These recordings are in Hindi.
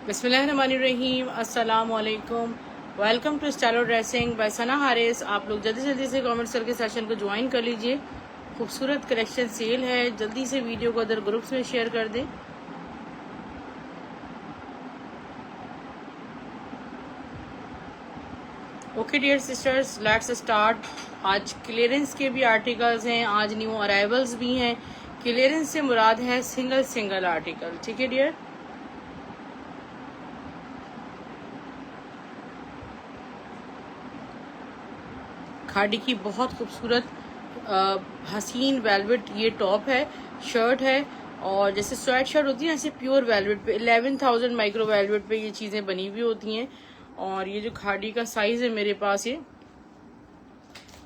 बिस्मिल्लाहिर्रहमानिर्रहीम, अस्सलाम वालेकुम। Welcome to stylo dressing by Sana Haris. आप लोग जल्दी जल्दी से कमेंट्स करके सेशन को ज्वाइन कर लीजिए। खूबसूरत कलेक्शन सेल है, जल्दी से वीडियो को अदर ग्रुप्स में शेयर कर दें। Okay dear sisters, let's start. आज क्लियरेंस के भी आर्टिकल्स हैं, आज न्यू अराइवल्स भी हैं। क्लियरेंस से मुराद है सिंगल आर्टिकल, ठीक है डियर। खाड़ी की बहुत खूबसूरत हसीन वेलवेट ये टॉप है, शर्ट है, और जैसे स्वेट शर्ट होती है ऐसे प्योर वेलवेट पे 11,000 माइक्रो वेलवेट पे ये चीज़ें बनी हुई होती हैं। और ये जो खाड़ी का साइज़ है मेरे पास, ये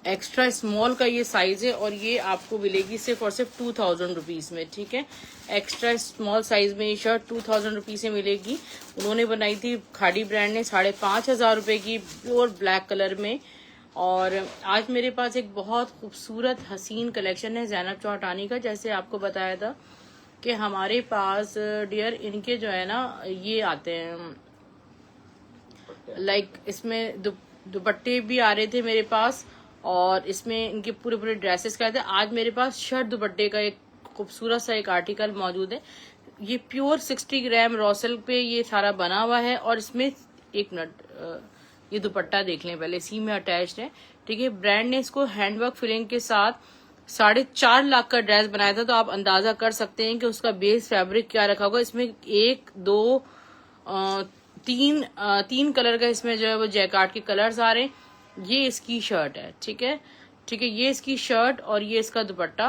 एक्स्ट्रा स्मॉल का ये साइज़ है, और ये आपको मिलेगी सिर्फ और सिर्फ 2,000 रुपीज़ में, ठीक है। एक्स्ट्रा स्मॉल साइज़ में ये शर्ट 2,000 रुपीज़ से मिलेगी। उन्होंने बनाई थी खाड़ी ब्रांड ने 5,500 रुपये की, प्योर ब्लैक कलर में। और आज मेरे पास एक बहुत खूबसूरत हसीन कलेक्शन है ज़ैनब चौटानी का। जैसे आपको बताया था कि हमारे पास डियर इनके जो है ना ये आते हैं, लाइक इसमें दुपट्टे भी आ रहे थे मेरे पास, और इसमें इनके पूरे पूरे ड्रेसेस का थे। आज मेरे पास शर्ट दुपट्टे का एक खूबसूरत सा एक आर्टिकल मौजूद है। ये प्योर 60 ग्राम रॉसल पे ये सारा बना हुआ है, और इसमें एक मिनट ये दुपट्टा देख लें पहले, इसी में अटैच्ड है, ठीक है। ब्रांड ने इसको हैंडवर्क फिलिंग के साथ 4.5 लाख का ड्रेस बनाया था, तो आप अंदाजा कर सकते हैं कि उसका बेस फैब्रिक क्या रखा होगा। इसमें एक दो तीन कलर का इसमें जो है वो जैकार्ड के कलर्स आ रहे हैं। ये इसकी शर्ट है, ठीक है, ठीक है। ये इसकी शर्ट और ये इसका दुपट्टा,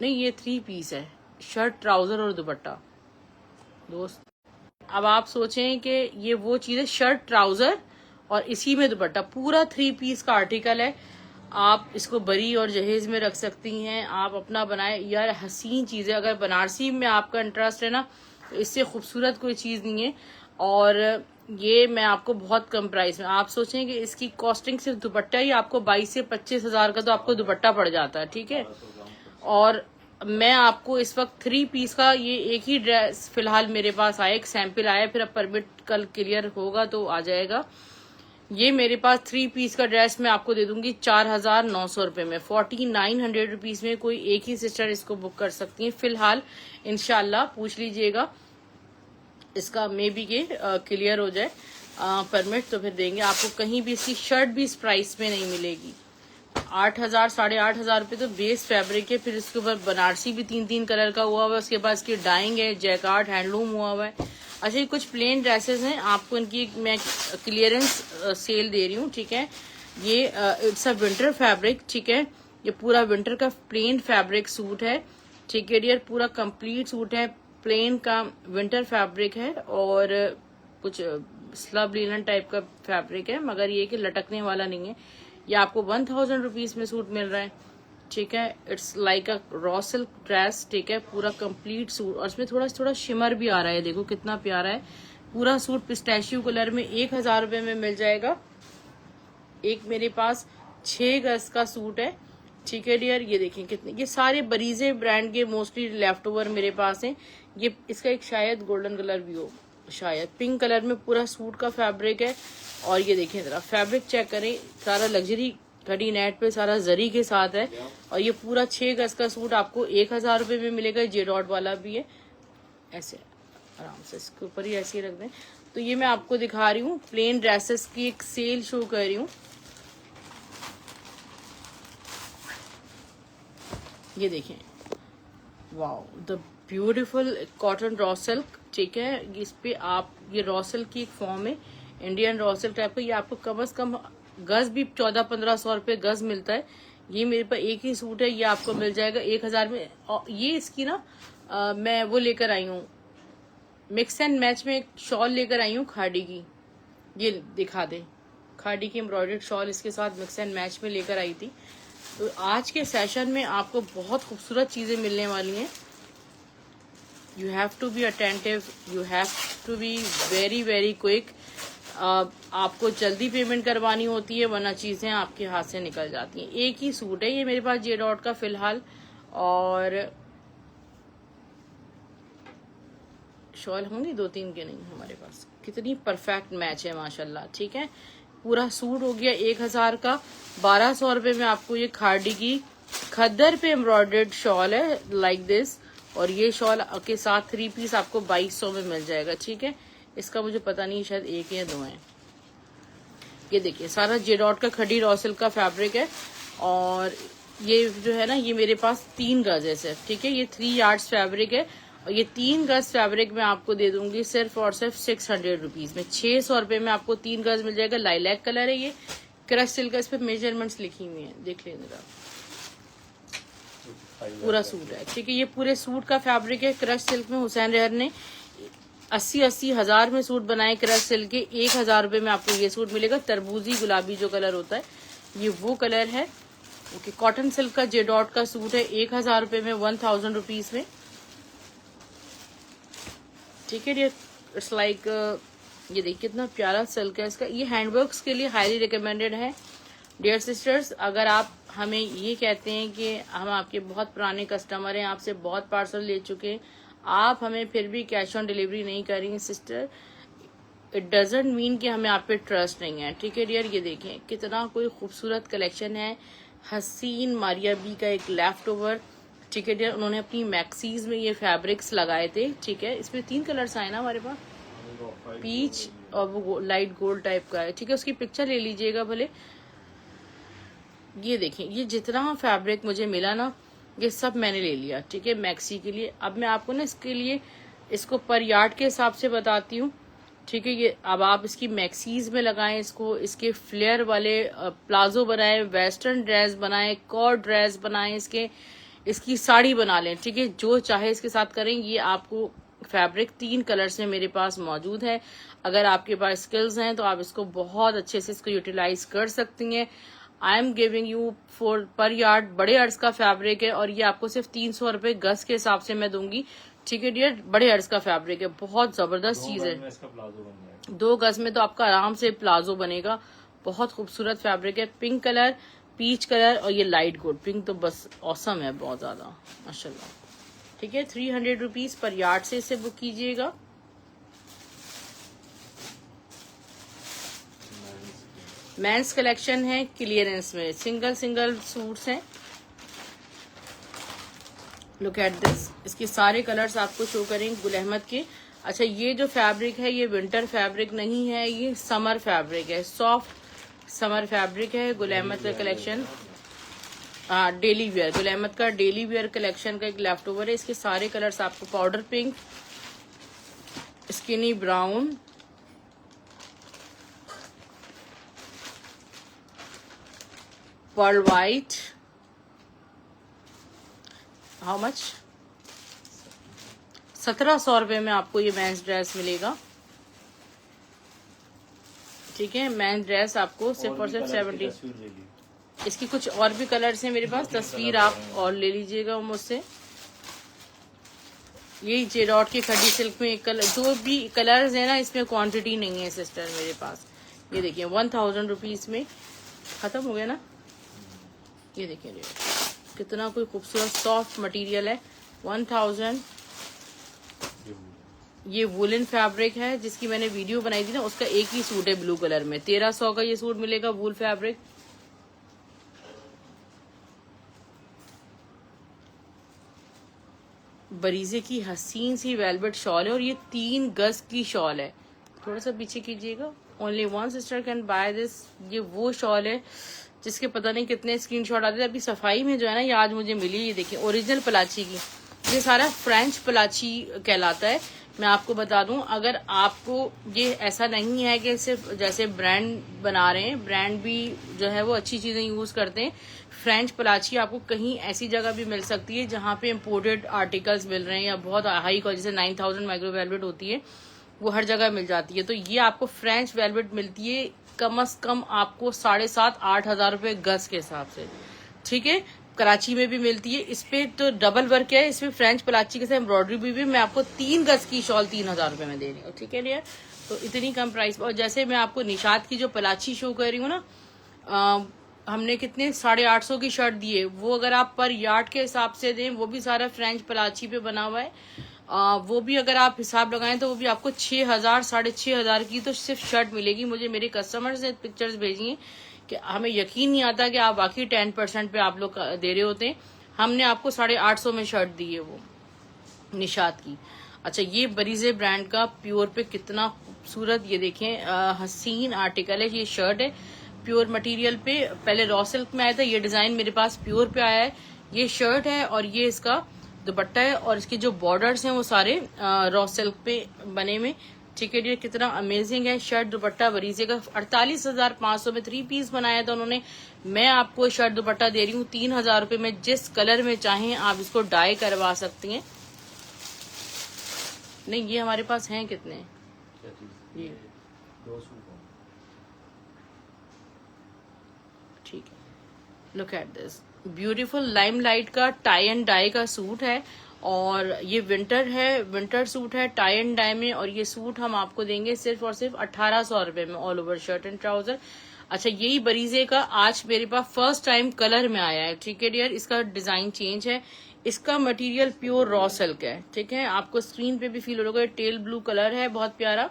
नहीं ये 3 पीस है, शर्ट ट्राउजर और दुपट्टा दोस्त। अब आप सोचें कि ये वो चीज़ है, शर्ट ट्राउजर और इसी में दुपट्टा, पूरा 3 पीस का आर्टिकल है। आप इसको बरी और जहेज में रख सकती हैं, आप अपना बनाए यार, हसीन चीज़ है। अगर बनारसी में आपका इंटरेस्ट है ना, तो इससे खूबसूरत कोई चीज़ नहीं है। और ये मैं आपको बहुत कम प्राइस में, आप सोचें कि इसकी कॉस्टिंग सिर्फ दुपट्टा ही आपको 22 से 25 हजार का तो आपको दुपट्टा पड़ जाता है, ठीक है। और मैं आपको इस वक्त 3 पीस का ये एक ही ड्रेस फिलहाल मेरे पास आया, एक सैंपल आया, फिर अब परमिट कल क्लियर होगा तो आ जाएगा। ये मेरे पास 3 पीस का ड्रेस मैं आपको दे दूंगी 4,900 रुपये में, 4,900 रुपीज़ में। कोई एक ही सिस्टर इसको बुक कर सकती हैं फिलहाल, इंशाल्लाह पूछ लीजिएगा, इसका मे बी के क्लियर हो जाए परमिट, तो फिर देंगे आपको। कहीं भी इसकी शर्ट भी इस प्राइस में नहीं मिलेगी। 8,000 8,500 रुपये तो बेस फैब्रिक है, फिर इसके ऊपर बनारसी भी 3 कलर का हुआ हुआ है, उसके बाद इसकी डाइंग है, जैकार्ड हैंडलूम हुआ हुआ है। अच्छा, ये कुछ प्लेन ड्रेसेस हैं, आपको इनकी मैं क्लियरेंस सेल दे रही हूँ, ठीक है। ये इट्स अ विंटर फैब्रिक, ठीक है। ये पूरा विंटर का प्लेन फैब्रिक सूट है, ठीक है डियर। पूरा कंप्लीट सूट है, प्लेन का विंटर फैब्रिक है, और कुछ स्लब लिनन टाइप का फैब्रिक है, मगर ये कि लटकने वाला नहीं है। ये आपको 1,000 रुपीज में सूट मिल रहा है, ठीक है। It's like a raw silk dress, ठीक है, पूरा कंप्लीट सूट, और इसमें थोड़ा थोड़ा शिमर भी आ रहा है, देखो कितना प्यारा है। पूरा सूट पिस्टैशियो कलर में 1,000 रुपये में मिल जाएगा। एक मेरे पास 6 गज का सूट है, ठीक है डियर। ये देखें कितने, ये सारे बरीजे ब्रांड के मोस्टली लेफ्ट ओवर मेरे पास हैं। ये इसका एक शायद गोल्डन कलर भी हो, शायद पिंक कलर में पूरा सूट का फैब्रिक है। और ये देखें जरा फैब्रिक चेक करें, सारा लग्जरी कड़ी नेट पे सारा जरी के साथ है। और ये पूरा 6 गज का सूट आपको 1,000 रुपये में मिलेगा। जे डॉट वाला भी है, ऐसे आराम से इसके ऊपर ही ऐसे ही रख दें। तो ये मैं आपको दिखा रही हूँ प्लेन ड्रेसेस की एक सेल शो कर रही हूँ। ये देखें, wow, the beautiful cotton raw silk, ठीक है। इस पे आप, ये रॉ सिल्क की एक फॉर्म है, इंडियन रॉ सिल्क टाइप का। ये आपको कम से कम गज भी 1400-1500 रुपये गज मिलता है। ये मेरे पास एक ही सूट है, ये आपको मिल जाएगा 1,000 में। और ये इसकी ना मैं वो लेकर आई हूँ, मिक्स एंड मैच में एक शॉल लेकर आई हूँ खाड़ी की, ये दिखा दे, खाड़ी की एम्ब्रॉयडर्ड शॉल इसके साथ मिक्स एंड मैच में लेकर आई थी। तो आज के सेशन में आपको बहुत खूबसूरत चीजें मिलने वाली हैं। You have to be attentive, you have to be very very quick. आपको जल्दी पेमेंट करवानी होती है, वरना चीजें आपके हाथ से निकल जाती हैं। एक ही सूट है ये मेरे पास जे डॉट का फिलहाल, और शॉल होंगी 2-3 के नहीं हमारे पास। कितनी परफेक्ट मैच है माशाल्लाह। ठीक है, पूरा सूट हो गया 1000 का। 1200 रुपये में आपको ये खादी की खद्दर पे एम्ब्रॉयडर्ड शॉल है लाइक दिस, और ये शॉल के साथ 3 पीस आपको 2200 में मिल जाएगा। ठीक है, इसका मुझे पता नहीं, शायद 1 या 2 है। ये देखिए सारा जेडॉट का खड़ी रॉ सिल्क का फैब्रिक है, और ये जो है ना ये मेरे पास 3 गज है सिर्फ। ठीक है, ये 3 यार्ड्स फैब्रिक है, और ये 3 गज फैब्रिक में आपको दे दूंगी सिर्फ और सिर्फ 600 रुपीज में। 600 रुपये में आपको 3 गज मिल जाएगा। लाइलैक कलर है, ये क्रश सिल्क का, इस पे मेजरमेंट्स लिखी हुई है, देख लें जरा। पूरा सूट है। ठीक है, ये पूरे सूट का फैब्रिक है क्रश सिल्क में। हुसैन रेहर ने 80-80 हजार में सूट बनाए क्रश सिल्क के। 1000 रुपये में आपको ये सूट मिलेगा। तरबूजी गुलाबी जो कलर होता है ये वो कलर है। ओके, कॉटन सिल्क का जेडॉट का सूट है 1000 रुपये में, 1000 रुपीज में। ठीक है, इट्स लाइक ये देखिए कितना प्यारा सिल्क है इसका। ये हैंडवर्क्स के लिए हाईली रिकमेंडेड है डियर सिस्टर्स। अगर आप हमें ये कहते हैं कि हम आपके बहुत पुराने कस्टमर हैं, आपसे बहुत पार्सल ले चुके हैं, आप हमें फिर भी कैश ऑन डिलीवरी नहीं करेंगे सिस्टर, इट डजेंट मीन कि हमें आप पे ट्रस्ट नहीं है। ठीक है डियर, ये देखें कितना कोई खूबसूरत कलेक्शन है। हसीन मारिया बी का एक लेफ्ट ओवर। ठीक है डियर, उन्होंने अपनी मैक्सीज में ये फैब्रिक्स लगाए थे। ठीक है, इसमें 3 कलर्स आए ना हमारे पास, पीच और वो लाइट गोल्ड टाइप का है। ठीक है, उसकी पिक्चर ले लीजिएगा भले। ये देखें, ये जितना फैब्रिक मुझे मिला ना ये सब मैंने ले लिया। ठीक है, मैक्सी के लिए। अब मैं आपको ना इसके लिए इसको पर यार्ड के हिसाब से बताती हूँ। ठीक है, ये अब आप इसकी मैक्सीज में लगाएं इसको, इसके फ्लेयर वाले प्लाजो बनाएं, वेस्टर्न ड्रेस बनाएं, कॉर्ड ड्रेस बनाएं, इसकी साड़ी बना लें। ठीक है, जो चाहे इसके साथ करें। ये आपको फैब्रिक 3 कलर्स में मेरे पास मौजूद है। अगर आपके पास स्किल्स हैं तो आप इसको बहुत अच्छे से इसको यूटिलाइज कर सकती हैं। I am giving you for पर यार्ड, बड़े अर्ज का फैब्रिक है, और ये आपको सिर्फ 300 रुपये गज के हिसाब से मैं दूंगी। ठीक है डियर, बड़े अर्ज का फैब्रिक है, बहुत जबरदस्त चीज है। 2 गज में तो आपका आराम से प्लाजो बनेगा। बहुत खूबसूरत फैब्रिक है। पिंक कलर, पीच कलर और ये लाइट गोल्ड। पिंक तो बस औसम है बहुत ज्यादा माशाल्लाह। ठीक है, 300 रुपीज पर यार्ड से इसे बुक कीजिएगा। मेंस कलेक्शन है क्लियरेंस में, सिंगल सूट्स हैं। लुक एट दिस, इसके सारे कलर्स आपको शो करेंगे गुल अहमद के। अच्छा, ये जो फैब्रिक है ये विंटर फैब्रिक नहीं है, ये समर फैब्रिक है, सॉफ्ट समर फैब्रिक है। गुल अहमद का collection daily wear, Gul Ahmed का डेली वेयर कलेक्शन का एक लेफ्ट ओवर है। इसके सारे कलर्स आपको powder pink, skinny brown, pearl white. How much? 1700 रुपये में आपको ये मेंस ड्रेस मिलेगा। ठीक है, मेंस ड्रेस आपको सिर्फ और सिर्फ 70। इसकी कुछ और भी कलर्स हैं मेरे पास, तस्वीर आप और ले लीजिएगा मुझसे। ये जेडॉट की खड़ी सिल्क में एक कलर, जो भी कलर्स है ना इसमें क्वांटिटी नहीं है सिस्टर मेरे पास। ये देखिए 1000 रुपीज में खत्म हो गया ना। ये देखिए कितना कोई खूबसूरत सॉफ्ट मटेरियल है। 1000। ये वुलन फैब्रिक है जिसकी मैंने वीडियो बनाई थी ना, उसका एक ही सूट है ब्लू कलर में। 1300 का ये सूट मिलेगा वूल फैब्रिक। बरीजे की हसीन सी वेलवेट शॉल है, और ये 3 गज की शॉल है। थोड़ा सा पीछे कीजिएगा। Only 1 sister can by this. ये वो शॉल है जिसके पता नहीं कितने स्क्रीनशॉट आते थे। अभी सफाई में जो है ना ये आज मुझे मिली। ये देखिए ओरिजिनल पलाची की, ये सारा फ्रेंच पलाची कहलाता है। मैं आपको बता दूं, अगर आपको ये ऐसा नहीं है कि सिर्फ जैसे ब्रांड बना रहे हैं, ब्रांड भी जो है वो अच्छी चीजें यूज करते हैं। फ्रेंच पलाची आपको कहीं ऐसी जगह भी मिल सकती है जहां पे इम्पोर्टेड आर्टिकल्स मिल रहे हैं, या बहुत हाई क्वालिटी जैसे 9000 माइक्रो वेलवेट होती है, वो हर जगह मिल जाती है। तो ये आपको फ्रेंच वेलवेट मिलती है कम से कम आपको 7,500-8 हजार रुपये गज के हिसाब से। ठीक है, कराची में भी मिलती है। इस पे तो डबल वर्क है, इसमें फ्रेंच पलाची के साथ एम्ब्रॉयडरी भी मैं आपको 3 गज की शॉल 3000 रुपये में दे रही हूँ। ठीक है डियर, तो इतनी कम प्राइस। और जैसे मैं आपको निशात की जो पलाची शो कर रही हूँ ना, हमने कितने 850 की शर्ट दी है, वो अगर आप पर यार्ड के हिसाब से दें वो भी सारा फ्रेंच पलाची पे बना हुआ है। वो भी अगर आप हिसाब लगाएं तो वो भी आपको 6,000 6,500 की तो सिर्फ शर्ट मिलेगी। मुझे मेरे कस्टमर्स ने पिक्चर्स भेजी हैं कि हमें यकीन नहीं आता कि आप बाकी 10% पे आप लोग दे रहे होते हैं। हमने आपको 850 में शर्ट दी है वो निशात की। अच्छा, ये बरीजे ब्रांड का प्योर पे कितना खूबसूरत, ये देखें हसीन आर्टिकल है। ये शर्ट है प्योर मटेरियल पे, पहले रॉ सिल्क में आया था, ये डिजाइन मेरे पास प्योर पे आया है। ये शर्ट है और ये इसका दुपट्टा है और इसके जो बॉर्डर्स हैं वो सारे रॉ सिल्क पे बने हुए। ठीक है, ये कितना अमेजिंग है। शर्ट दुपट्टा बरीजे का 48,500 में 3 पीस बनाया था उन्होंने। मैं आपको शर्ट दुपट्टा दे रही हूँ 3,000 रुपए में। जिस कलर में चाहें आप इसको डाई करवा सकती हैं। नहीं, ये हमारे पास हैं कितने, ये 2 सूट हैं। ठीक है, look at this beautiful limelight का टाई एंड डाई का सूट है और ये विंटर है, विंटर सूट है टाई एंड डाई में। और ये सूट हम आपको देंगे सिर्फ और सिर्फ 1800 रुपए में, all over shirt and trouser. अच्छा, यही बरीजे का आज मेरे पास फर्स्ट टाइम कलर में आया है। ठीक है डियर, इसका डिजाइन चेंज है। इसका मटेरियल प्योर रॉ सिल्क है। ठीक है, आपको स्क्रीन पे भी फील हो रहा है, टेल ब्लू कलर है, बहुत प्यारा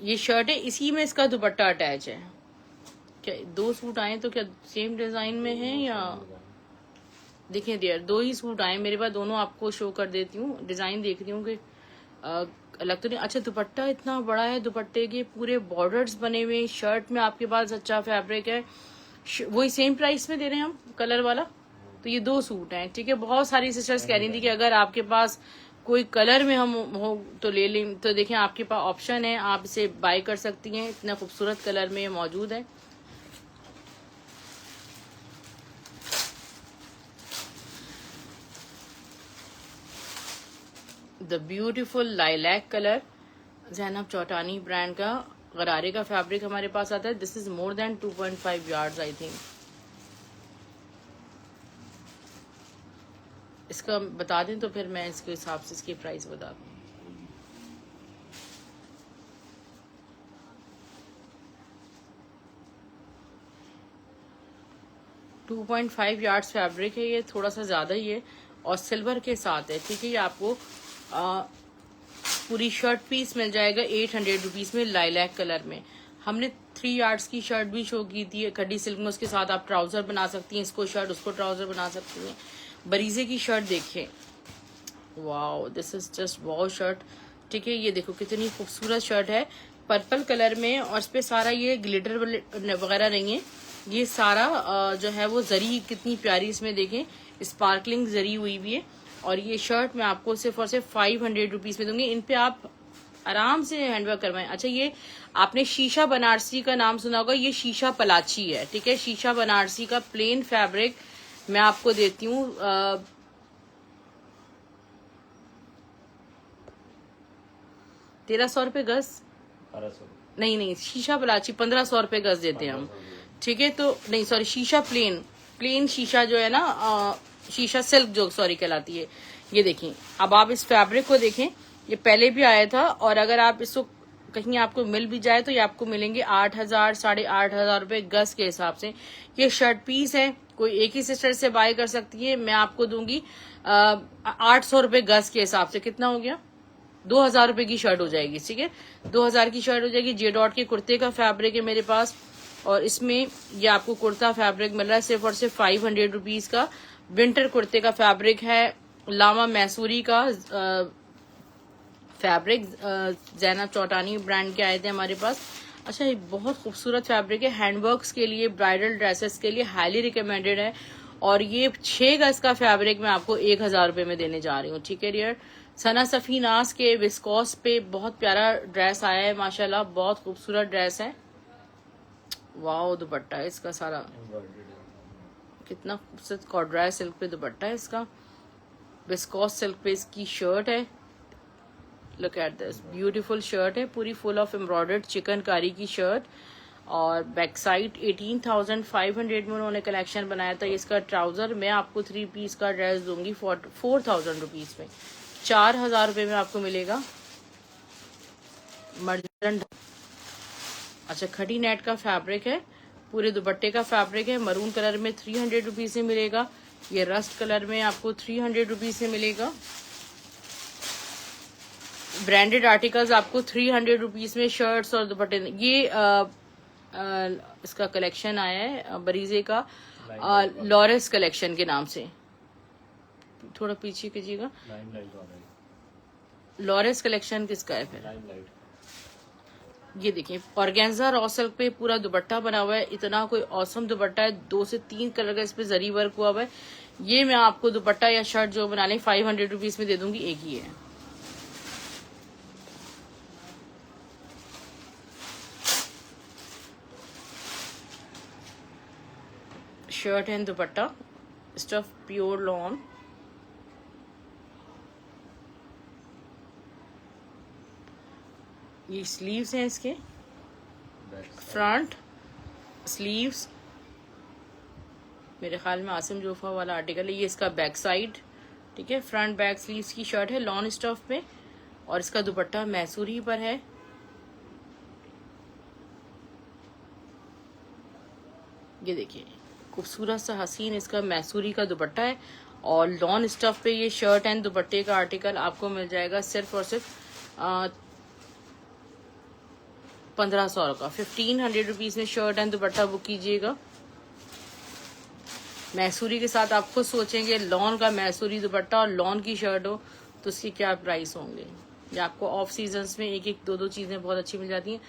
ये शर्ट है। इसी में इसका दुपट्टा अटैच है। क्या 2 सूट आए तो क्या सेम डिजाइन में है या देखें डियर, 2 ही सूट आए मेरे पास, दोनों आपको शो कर देती हूँ। डिजाइन देख रही हूँ कि अलग तो नहीं। अच्छा, दुपट्टा इतना बड़ा है, दुपट्टे के पूरे बॉर्डर्स बने हुए। शर्ट में आपके पास अच्छा फैब्रिक है, वही सेम प्राइस में दे रहे हैं हम कलर वाला। तो ये 2 सूट हैं। ठीक है, बहुत सारी सिस्टर्स कह रही थी कि अगर आपके पास कोई कलर में हम हो तो ले लें। तो देखें आपके पास ऑप्शन है, आप इसे बाय कर सकती हैं। इतना खूबसूरत कलर में ये मौजूद है। The beautiful lilac colour, Zainab Chautani brand का गरारे का फैब्रिक हमारे पास आता है। This is more than 2.5 yards I think. इसका बता दें तो फिर मैं इसके हिसाब से इसकी प्राइस बता दूँ। टू 2.5 यार्ड्स फैब्रिक है, ये थोड़ा सा ज्यादा ही है और सिल्वर के साथ है। ठीक है, ये आपको पूरी शर्ट पीस मिल जाएगा 800 रुपीज में लाइलैक कलर में। हमने 3 यार्ड्स की शर्ट भी शो की थी खड्डी सिल्क में, उसके साथ आप ट्राउजर बना सकती हैं, इसको शर्ट उसको ट्राउजर बना सकती हैं। बरीजे की शर्ट देखिए, wow this is just wow shirt. ठीक है, ये देखो कितनी खूबसूरत शर्ट है, पर्पल कलर में और इस पे सारा ये ग्लिटर वगैरह नहीं है। ये सारा जो है वो जरी कितनी प्यारी इसमें देखें, स्पार्कलिंग जरी हुई भी है। और ये शर्ट मैं आपको सिर्फ और सिर्फ 500 रुपीज में दूंगी। इन पे आप आराम से हैंडवर्क करवाएं। अच्छा, ये आपने शीशा बनारसी का नाम सुना होगा, ये शीशा पलाची है। ठीक है, शीशा बनारसी का प्लेन फैब्रिक मैं आपको देती हूँ 1300 रुपए गज। नहीं, शीशा पलाची 1500 रुपए गज देते हैं हम। ठीक है, तो नहीं सॉरी, शीशा प्लेन शीशा जो है ना, शीशा सिल्क जो सॉरी कहलाती है। ये देखें, अब आप इस फैब्रिक को देखें, ये पहले भी आया था और अगर आप इसको कहीं आपको मिल भी जाए तो ये आपको मिलेंगे 8,000 8,500 रुपए गज के हिसाब से। ये शर्ट पीस है, कोई एक ही सिस्टर से बाय कर सकती है। मैं आपको दूंगी 800 रुपए गज के हिसाब से। कितना हो गया? 2,000 रुपए की शर्ट हो जाएगी। ठीक है, 2,000 की शर्ट हो जाएगी। जे डॉट के कुर्ते का फैब्रिक है मेरे पास और इसमें ये आपको कुर्ता फैब्रिक मिल रहा है सिर्फ और सिर्फ 500 रुपीज का। विंटर कुर्ते का फैब्रिक है, लामा मैसूरी का फैब्रिक, ज़ैनब चौटानी ब्रांड के आए थे हमारे पास। अच्छा, ये बहुत खूबसूरत फैब्रिक है, हैंडवर्क्स के लिए, ब्राइडल ड्रेसेस के लिए हाईली रिकमेंडेड है। और ये 6 गज का फैब्रिक मैं आपको 1,000 रुपए में देने जा रही हूँ। ठीक है डियर, सना सफीनास के विस्कॉस पे बहुत प्यारा ड्रेस आया है माशाल्लाह, बहुत खूबसूरत ड्रेस है। वाओ, दुपट्टा है इसका सारा कितना खूबसूरत, कॉर्ड्राय सिल्क पे दुपट्टा है इसका, विस्कॉस सिल्क पे इसकी शर्ट है। Look at this beautiful shirt है, पूरी फुल ऑफ एम्ब्रॉयडर्ड चिकनकारी की शर्ट और बैक साइड 18,500 में उन्होंने कलेक्शन बनाया था। इसका ट्राउजर मैं आपको 3 पीस का ड्रेस दूंगी 4,000 रुपीज में, 4,000 रुपए में आपको मिलेगा मर्जन। अच्छा, खड़ी नेट का फैब्रिक है, पूरे दुपट्टे का फैब्रिक है, मरून कलर में 300 रुपीज से मिलेगा। ये रस्ट कलर में आपको 300 रुपीज से मिलेगा। ब्रांडेड आर्टिकल्स आपको 300 रुपीज में शर्ट्स और दुपट्टे। ये इसका कलेक्शन आया है बरीजे का, लॉरेस कलेक्शन के नाम से। थोड़ा पीछे कीजिएगा। लॉरेस कलेक्शन किसका है फिर? ये देखिए ऑर्गेन्जा रॉ सिल्क पे पूरा दुपट्टा बना हुआ है। इतना कोई औसम दुपट्टा है, 2 से 3 कलर का इस पे जरी वर्क हुआ हुआ है। ये मैं आपको दुपट्टा या शर्ट जो बना लें 500 रुपीज में दे दूंगी, एक ही है। Shirt and dupatta, stuff pure lawn. ये स्लीव्स हैं इसके, फ्रंट स्लीव्स। मेरे ख्याल में आसिम जोफा वाला आर्टिकल है। ये इसका बैक साइड, ठीक है। फ्रंट बैक स्लीव्स की शर्ट है लॉन स्टफ पे, और इसका दुपट्टा मैसूरी पर है। ये देखिए खूबसूरत सा हसीन इसका मैसूरी का दुपट्टा है, और लॉन स्टफ पे ये शर्ट एंड दुपट्टे का आर्टिकल आपको मिल जाएगा सिर्फ और सिर्फ 1500 का। 1500 रुपीज में शर्ट एंड दुपट्टा बुक कीजिएगा। मैसूरी के साथ आप खुद सोचेंगे, लॉन का मैसूरी दुपट्टा और लॉन की शर्ट हो तो उसकी क्या प्राइस होंगे। ये आपको ऑफ सीजन्स में एक एक दो दो चीजें बहुत अच्छी मिल जाती हैं।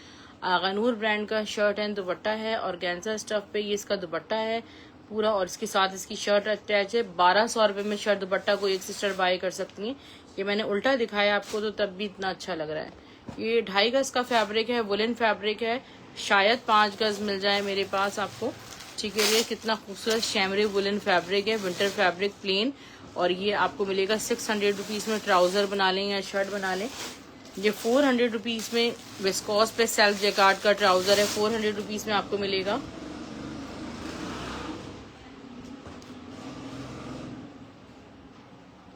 आगानूर ब्रांड का शर्ट एंड दुपट्टा है, ऑर्गेन्जा स्टफ पे ये इसका दुपट्टा है पूरा, और इसके साथ इसकी शर्ट अटैच है। 1200 रुपए में शर्ट दुपट्टा को एक सिस्टर बाय कर सकती हैं। ये मैंने उल्टा दिखाया आपको तो तब भी इतना अच्छा लग रहा है। ये 2.5 गज का फैब्रिक है, वुलन फैब्रिक है, शायद 5 गज मिल जाए मेरे पास आपको, ठीक है। ये कितना खूबसूरत शैमरे वुलन फैब्रिक है, विंटर फैब्रिक प्लेन, और ये आपको मिलेगा 600 रुपीज में। ट्राउजर बना लें या शर्ट बना लें। ये 400 रुपीज में विस्कोस पे सेल्फ जैकार्ड का ट्राउजर है, 400 रुपीज में आपको मिलेगा।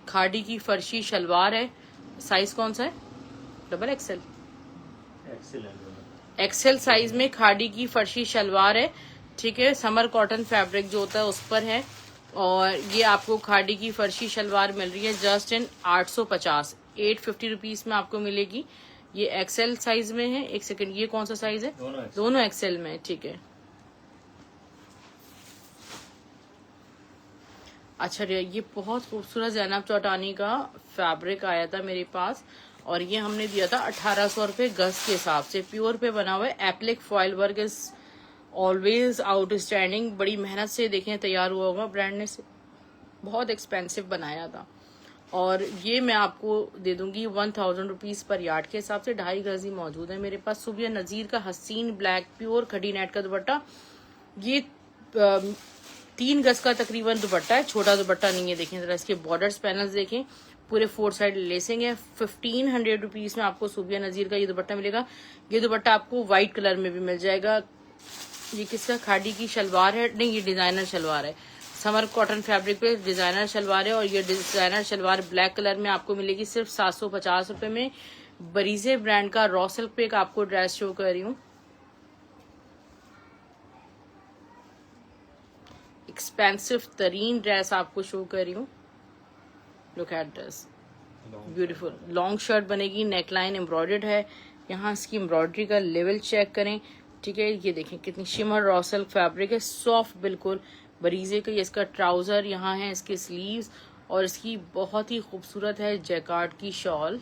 खादी की फर्शी शलवार है, साइज कौन सा है? डबल एक्सेल, एक्सेल साइज में खादी की फर्शी शलवार है, ठीक है। समर कॉटन फैब्रिक जो होता है उस पर है, और ये आपको खादी की फर्शी शलवार मिल रही है जस्ट इन 850, 850 रुपीज में आपको मिलेगी। ये एक्सेल साइज में है। एक सेकंड, ये कौन सा साइज है? दोनों एक्सेल में, ठीक है। अच्छा, ये बहुत खूबसूरत जैनब चौटानी का फैब्रिक आया था मेरे पास, और ये हमने दिया था 1800 रुपए गज के हिसाब से। प्योर पे बना हुआ है, applique foil work is always outstanding. बड़ी मेहनत से देखें तैयार हुआ होगा, ब्रांड ने से बहुत एक्सपेंसिव बनाया था। और ये मैं आपको दे दूंगी 1000 रुपीज पर यार्ड के हिसाब से। 2.5 गज ही मौजूद है मेरे पास। सुबिया नजीर का हसीन ब्लैक प्योर खड़ी नेट का दुपट्टा, ये 3 गज का तकरीबन दुपट्टा है, छोटा दुपट्टा नहीं है। देखें जरा इसके बॉर्डर्स पैनल्स देखें, पूरे 4 साइड लेसिंग है। 1500 रुपीज में आपको सुबिया नजीर का ये दुपट्टा मिलेगा। ये दुपट्टा आपको व्हाइट कलर में भी मिल जाएगा। ये किसका? खादी की शलवार है, नहीं ये डिजाइनर शलवार है। समर कॉटन फैब्रिक पे डिजाइनर शलवार है, और ये डिजाइनर शलवार ब्लैक कलर में आपको मिलेगी सिर्फ 750 रुपए में। बरीजे ब्रांड का रॉ सिल्क पे एक आपको ड्रेस शो कर रही हूँ, एक्सपेंसिव तरीन ड्रेस आपको शो कर रही हूँ। Look at this beautiful long shirt बनेगी, नेकलाइन एम्ब्रॉयडर्ड है। यहाँ इसकी एम्ब्रॉयडरी का लेवल चेक करें, ठीक है। ये देखें कितनी शिमर रॉ सिल्क फैब्रिक है, सॉफ्ट बिल्कुल बरीजे का। ये इसका ट्राउजर यहाँ है, इसके स्लीव्स, और इसकी बहुत ही खूबसूरत है जैकार्ड की शॉल।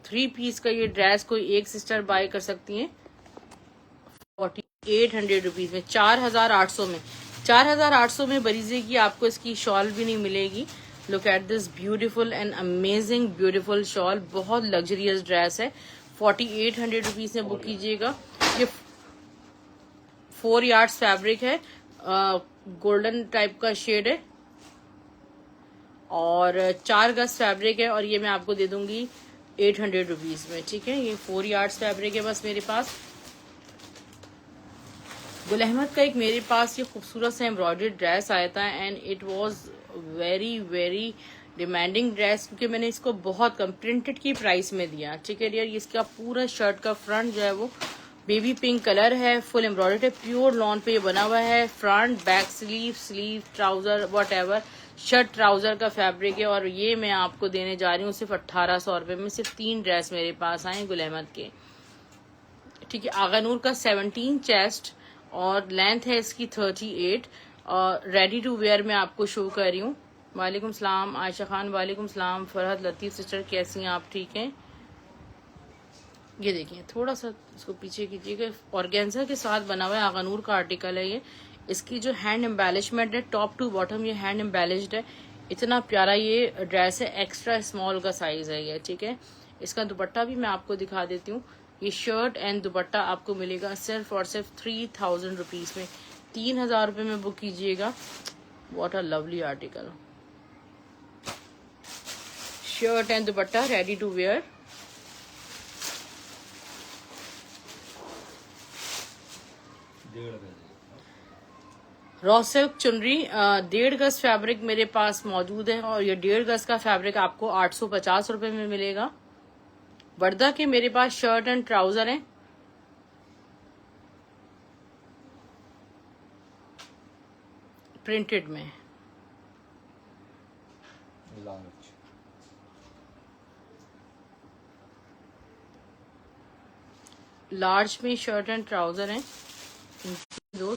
3 पीस का ये ड्रेस कोई एक सिस्टर बाय कर सकती हैं 4800 रुपीज में, 4800 में। 4800 में बरीजे की आपको इसकी शॉल भी नहीं मिलेगी। Look at this beautiful and amazing beautiful shawl, बहुत लग्जरियस ड्रेस है। 4800 रुपीज में बुक कीजिएगा। ये 4 यार्ड्स फैब्रिक है, गोल्डन टाइप का शेड है, और 4 गज फैब्रिक है, और ये मैं आपको दे दूंगी 800 रुपीज में, ठीक है। ये 4 यार्ड्स फैब्रिक है बस मेरे पास। गुल अहमद का एक मेरे पास ये खूबसूरत सा एम्ब्रॉयडर्ड ड्रेस आया था, and it was very very demanding dress, क्योंकि मैंने इसको बहुत कम प्रिंटेड की प्राइस में दिया, ठीक है डियर। इसका पूरा शर्ट का फ्रंट जो है वो बेबी पिंक कलर है, फुल एम्ब्रॉयडर्ड है, प्योर लॉन पे ये बना हुआ है। Front back sleeve trouser what ever, shirt trouser का फैब्रिक है। और ये मैं आपको देने जा रही हूँ सिर्फ 1800 रुपये में। सिर्फ 3 ड्रेस मेरे पास आए गुल अहमद के, ठीक है। आगा नूर का 17 चेस्ट और लेंथ है इसकी 38 और रेडी टू वेयर में आपको शो कर रही हूँ। वालेकुम सलाम आयशा खान, वालेकुम सलाम फरहत लतीफ सिस्टर, कैसी हैं आप? ठीक हैं। ये देखिए थोड़ा सा इसको पीछे कीजिएगा, ऑर्गेन्जा के साथ बना हुआ है, आगानूर का आर्टिकल है ये। इसकी जो हैंड एम्बेलिशमेंट है टॉप टू बॉटम ये हैंड एम्बेलिश्ड है। इतना प्यारा ये ड्रेस है, एक्स्ट्रा स्मॉल का साइज है ये, ठीक है। इसका दुपट्टा भी मैं आपको दिखा देती हूँ। ये शर्ट एंड दुपट्टा आपको मिलेगा सिर्फ और सिर्फ 3000 रुपीज में। 3000 रुपये में बुक कीजिएगा। What a lovely article, shirt and dupatta ready to wear. Raw silk chunri 1.5 गज फैब्रिक मेरे पास मौजूद है और ये 1.5 गज का फैब्रिक आपको 850 रुपए में मिलेगा। वर्दा के मेरे पास शर्ट एंड ट्राउजर हैं, प्रिंटेड में। लार्ज में शर्ट एंड ट्राउजर हैं दो।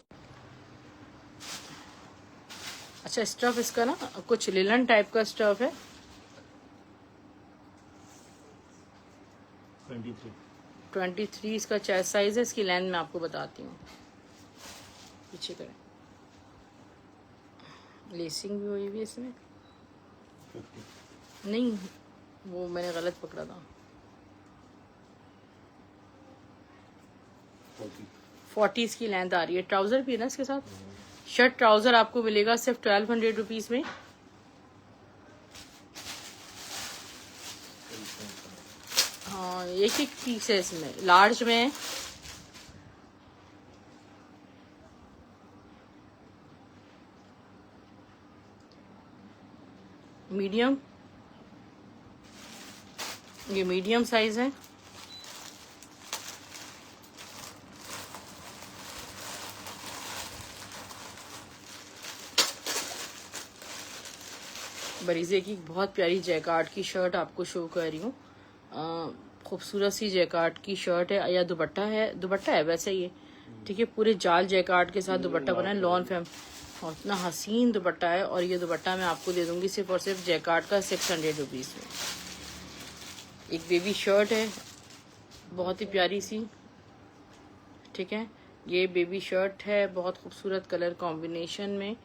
अच्छा स्टफ इसका ना कुछ लिलन टाइप का स्टफ है। 23 इसका चेस्ट साइज है। इसकी लेंथ मैं आपको बताती हूँ, पीछे करें। लेसिंग भी हुई हुई है इसमें, 50 नहीं वो मैंने गलत पकड़ा था। 40 इसकी लेंथ आ रही है। ट्राउजर भी है ना इसके साथ। शर्ट ट्राउजर आपको मिलेगा सिर्फ 1200 रुपीज में। हाँ एक एक पीस है इसमें, लार्ज में है। मीडियम, ये मीडियम साइज है। बरीजे की बहुत प्यारी जैकार्ड की शर्ट आपको शो कर रही हूँ। खूबसूरत सी जैकार्ड की शर्ट है या दुपट्टा है वैसे ये, ठीक है। पूरे जाल जैकार्ड के साथ दुपट्टा बना है, लॉन फैम और इतना हसीन दुपट्टा है। और ये दुपट्टा मैं आपको दे दूंगी सिर्फ और सिर्फ जैकार्ड का 600 रुपीज में। एक बेबी शर्ट है बहुत ही प्यारी सी, ठीक है। ये बेबी शर्ट है बहुत खूबसूरत कलर कॉम्बिनेशन में।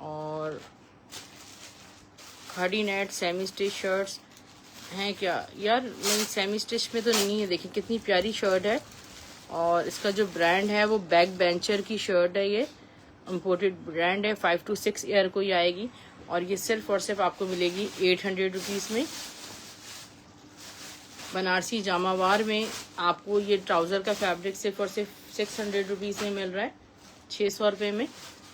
और खाड़ी नेट सेमी स्टिच शर्ट्स हैं क्या यार? नहीं सेमी स्टिच में तो नहीं है। देखिए कितनी प्यारी शर्ट है। और इसका जो ब्रांड है वो बैक बेंचर की शर्ट है, ये इम्पोर्टेड ब्रांड है। 5 to 6 ईयर को ही आएगी। और ये सिर्फ और सिर्फ आपको मिलेगी 800 रुपीज में। बनारसी जामावार में आपको ये ट्राउजर का फैब्रिक सिर्फ और सिर्फ 600 रुपीज में मिल रहा है, 600 रुपये में।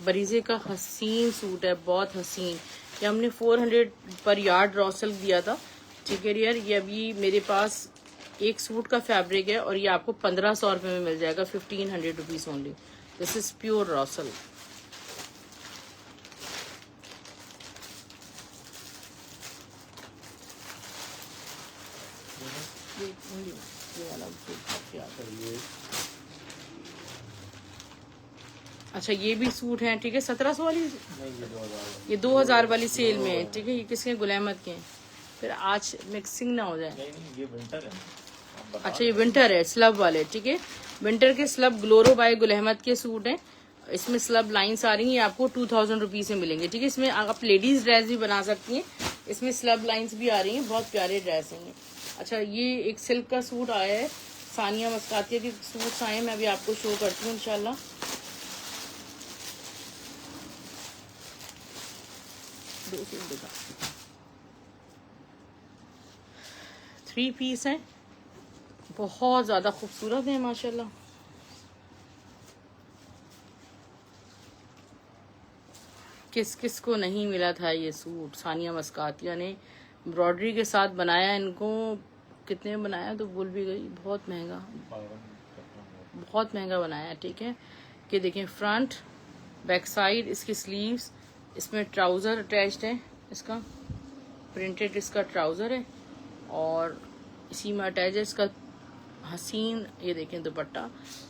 बरीजे का हसीन सूट है, बहुत हसीन। ये हमने 400 पर यार्ड रॉ सिल्क दिया था, ठीक है यार। ये अभी मेरे पास एक सूट का फैब्रिक है और ये आपको 1500 रुपये में मिल जाएगा, 1500 rupees only. This is pure raw silk. अच्छा ये भी सूट है, ठीक है। 1700 वाली ये 2000 वाली सेल में है, ठीक है। ये किसके? गुल अहमद के हैं। फिर आज मिक्सिंग ना हो जाए। नहीं, ये विंटर है। अच्छा ये विंटर है, स्लब वाले, ठीक है। विंटर के स्लब ग्लोरो बाय गुल अहमद के सूट हैं। इसमें स्लब लाइंस आ रही हैं, आपको 2000 रुपीज में मिलेंगे, ठीक है। इसमें आप लेडीज ड्रेस भी बना सकती हैं। इसमें स्लब लाइंस भी आ रही हैं, बहुत प्यारे ड्रेस हैं। अच्छा ये एक सिल्क का सूट आया है, सानिया मस्कातिया के सूट्स आए हैं, मैं अभी आपको शो करती हूँ इंशाल्लाह। दो सूट दिखा, 3 पीस हैं, बहुत ज्यादा खूबसूरत है माशाल्लाह। किस किस को नहीं मिला था ये सूट? सानिया मस्कातिया ने एम्ब्रॉयडरी के साथ बनाया। इनको कितने बनाया तो भूल भी गई, बहुत महंगा। बहुत महंगा बनाया है, ठीक है। कि देखें फ्रंट बैक साइड, इसकी स्लीव्स, इसमें ट्राउज़र अटैच्ड है, इसका प्रिंटेड इसका ट्राउज़र है और इसी में अटैच है इसका हसीन, ये देखें दुपट्टा।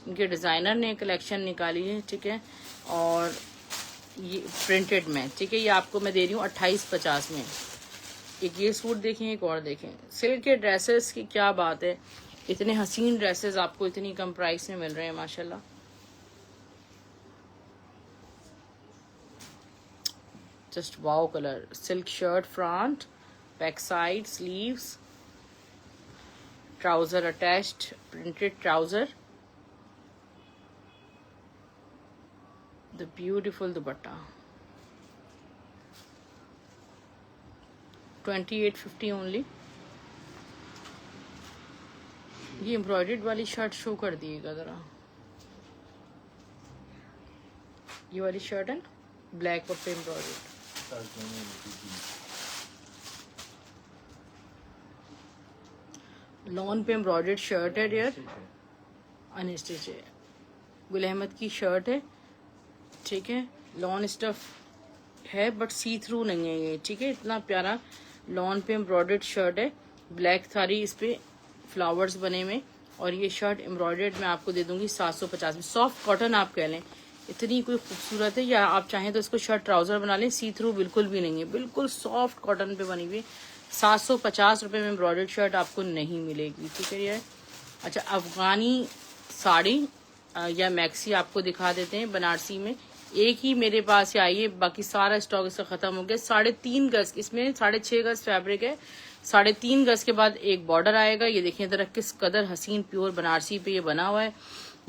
इनके डिज़ाइनर ने कलेक्शन निकाली है, ठीक है। और ये प्रिंटेड में, ठीक है। ये आपको मैं दे रही हूँ 2850 में। एक ये सूट देखें, एक और देखें। सिल्क के ड्रेसेस की क्या बात है, इतने हसीन ड्रेसेस आपको इतनी कम प्राइस में मिल रहे हैं माशाल्लाह। Just wow colour. Silk shirt front back side sleeves, trouser attached, printed trouser, the beautiful dupatta. 2850 only. ये एम्ब्रॉयडर्ड वाली शर्ट शो कर दिएगा जरा। ये वाली शर्ट है ना ब्लैक और पे एम्ब्रॉयडर्ड। लॉन पे एम्ब्रॉयडर्ड शर्ट है डियर, अनस्टिच है। गुल अहमद की शर्ट है, ठीक है। लॉन स्टफ है बट सी थ्रू नहीं है ये, ठीक है। इतना प्यारा लॉन पे एम्ब्रॉयडर्ड शर्ट है, ब्लैक सारी इस पे फ्लावर्स बने हुए। और ये शर्ट एम्ब्रॉयडर्ड मैं आपको दे दूंगी 750 में। सॉफ्ट कॉटन आप कह लें, इतनी कोई खूबसूरत है। या आप चाहें तो इसको शर्ट ट्राउजर बना लें, सी थ्रू बिल्कुल भी नहीं है, बिल्कुल सॉफ्ट कॉटन पे बनी हुई। 750 रुपये में एम्ब्रॉयडर्ड शर्ट आपको नहीं मिलेगी, ठीक है यार। अच्छा, अफगानी साड़ी या मैक्सी आपको दिखा देते हैं बनारसी में। एक ही मेरे पास ही आई है, बाकी सारा स्टॉक इसका खत्म हो गया। 3.5 गज, इसमें 6.5 गज फैब्रिक है। 3.5 गज के बाद एक बॉर्डर आएगा। ये देखिए जरा किस कदर हसीन प्योर बनारसी पे ये बना हुआ है।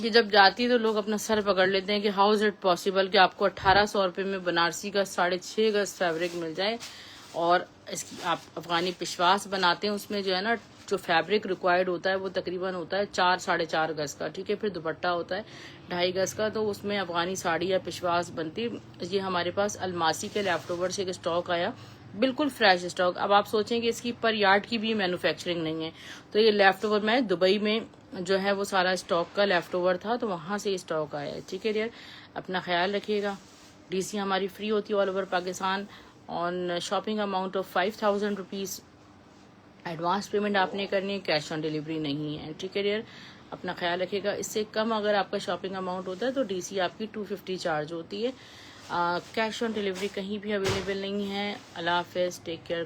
ये जब जाती है तो लोग अपना सर पकड़ लेते हैं कि हाउ इज इट पॉसिबल कि आपको 1800 रुपये में बनारसी का 6.5 गज फैब्रिक मिल जाए। और इसकी आप अफगानी पिशवास बनाते हैं, उसमें जो है ना जो फैब्रिक रिक्वायर्ड होता है वो तकरीबन होता है 4-4.5 गज का, ठीक है। फिर दुपट्टा होता है 2.5 गज का, तो उसमें अफगानी साड़ी या पिशवास बनती है। ये हमारे पास अलमासी के लेफ्ट ओवर से एक स्टॉक आया, बिल्कुल फ्रेश स्टॉक। अब आप सोचें कि इसकी पर यार्ड की भी मैन्युफैक्चरिंग नहीं है, तो ये लेफ्ट ओवर में दुबई में जो है वो सारा स्टॉक का लेफ्ट ओवर था, तो वहां से स्टॉक आया है, ठीक है डियर। अपना ख्याल रखिएगा। डीसी हमारी फ्री होती है all over Pakistan on shopping amount of 5000 rupees. Advance payment आपने करनी है, कैश ऑन डिलीवरी नहीं है, ठीक है डियर। अपना ख्याल रखिएगा। इससे कम अगर आपका शॉपिंग अमाउंट होता है तो डीसी आपकी 250 चार्ज होती है। कैश ऑन डिलीवरी कहीं भी अवेलेबल नहीं है। अल्लाह हाफिज़, टेक केयर।